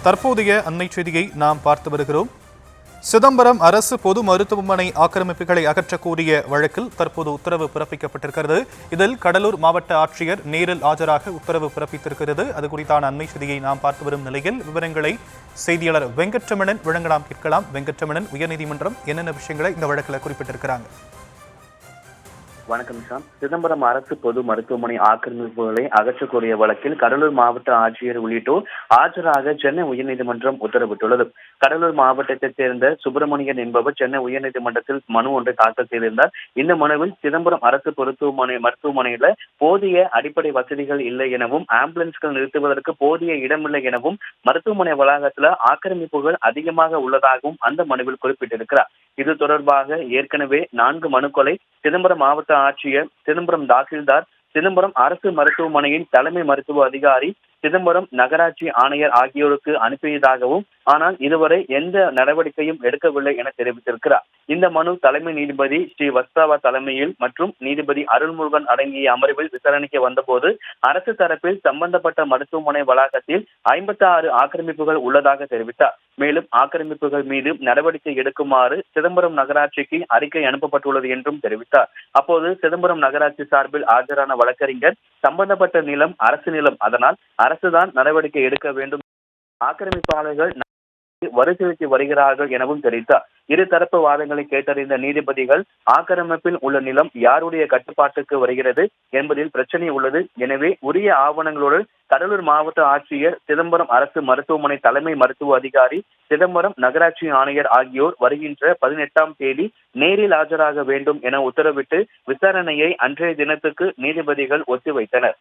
தற்போதைய அண்மை செய்தியை நாம் பார்த்து வருகிறோம். சிதம்பரம் அரசு பொது மருத்துவமனை ஆக்கிரமிப்புகளை அகற்றக்கூடிய வழக்கில் தற்போது உத்தரவு பிறப்பிக்கப்பட்டிருக்கிறது. இதில் கடலூர் மாவட்ட ஆட்சியர் நேரில் ஆஜராக உத்தரவு பிறப்பித்திருக்கிறது. அது குறித்தான அண்மை செய்தியை நாம் பார்த்து வரும் நிலையில் விவரங்களை செய்தியாளர் வெங்கட்ரமணன் வழங்க நாம் கேட்கலாம். வெங்கட்ரமணன், உயர்நீதிமன்றம் என்னென்ன விஷயங்களை இந்த வழக்கில் குறிப்பிட்டிருக்கிறாங்க? வணக்கம் சாம். சிதம்பரம் அரசு பொது மருத்துவமனை ஆக்கிரமிப்புகளை அகற்றக்கூடிய வழக்கில் கடலூர் மாவட்ட ஆட்சியர் உள்ளிட்டோர் ஆஜராக சென்னை உயர்நீதிமன்றம் உத்தரவிட்டுள்ளது. கடலூர் மாவட்டத்தைச் சேர்ந்த சுப்பிரமணியன் என்பவர் சென்னை உயர்நீதிமன்றத்தில் மனு ஒன்றை தாக்கல் செய்திருந்தார். இந்த மனுவில் சிதம்பரம் அரசு மருத்துவமனையில போதிய அடிப்படை வசதிகள் இல்லை எனவும், ஆம்புலன்ஸ்கள் நிறுத்துவதற்கு போதிய இடமில்லை எனவும், மருத்துவமனை வளாகத்தில் ஆக்கிரமிப்புகள் அதிகமாக உள்ளதாகவும் அந்த மனுவில் குறிப்பிட்டிருக்கிறார். இது தொடர்பாக ஏற்கனவே 4 மனுக்களை சிதம்பரம் மாவட்ட ஆட்சியர், சிதம்பரம் தாசில்தார், சிதம்பரம் அரசு மருத்துவமனையின் தலைமை மருத்துவ அதிகாரி, சிதம்பரம் நகராட்சி ஆணையர் ஆகியோருக்கு அனுப்பியதாகவும், ஆனால் இதுவரை எந்த நடவடிக்கையும் எடுக்கவில்லை என தெரிவித்திருக்கிறார். இந்த மனு தலைமை நீதிபதி ஸ்ரீவத்சவா தலைமையில் மற்றும் நீதிபதி அருள்முருகன் அடங்கிய அமர்வில் விசாரணைக்கு வந்தபோது அரசு தரப்பில் சம்பந்தப்பட்ட மருத்துவமனை வளாகத்தில் 56 ஆக்கிரமிப்புகள் உள்ளதாக தெரிவித்தார். மேலும் ஆக்கிரமிப்புகள் மீது நடவடிக்கை எடுக்குமாறு சிதம்பரம் நகராட்சிக்கு அறிக்கை அனுப்பப்பட்டுள்ளது என்றும் தெரிவித்தார். அப்போது சிதம்பரம் நகராட்சி சார்பில் ஆஜரான வழக்கறிஞர், சம்பந்தப்பட்ட நிலம் அரசு நிலம், அதனால் அரசுதான் நடவடிக்கை எடுக்க வேண்டும், ஆக்கிரமிப்பாளர்கள் வரிசைக்கு வருகிறார்கள் எனவும் தெரிவித்தார். இருதரப்பு வாதங்களை கேட்டறிந்த நீதிபதிகள், ஆக்கிரமிப்பில் உள்ள நிலம் யாருடைய கட்டுப்பாட்டுக்கு வருகிறது என்பதில் பிரச்சனை உள்ளது. எனவே உரிய ஆவணங்களுடன் கடலூர் மாவட்ட ஆட்சியர், சிதம்பரம் அரசு மருத்துவமனை தலைமை மருத்துவ அதிகாரி, சிதம்பரம் நகராட்சி ஆணையர் ஆகியோர் வருகின்ற 18ஆம் தேதி நேரில் ஆஜராக வேண்டும் என உத்தரவிட்டு விசாரணையை அன்றைய தினத்துக்கு நீதிபதிகள் ஒத்திவைத்தனர்.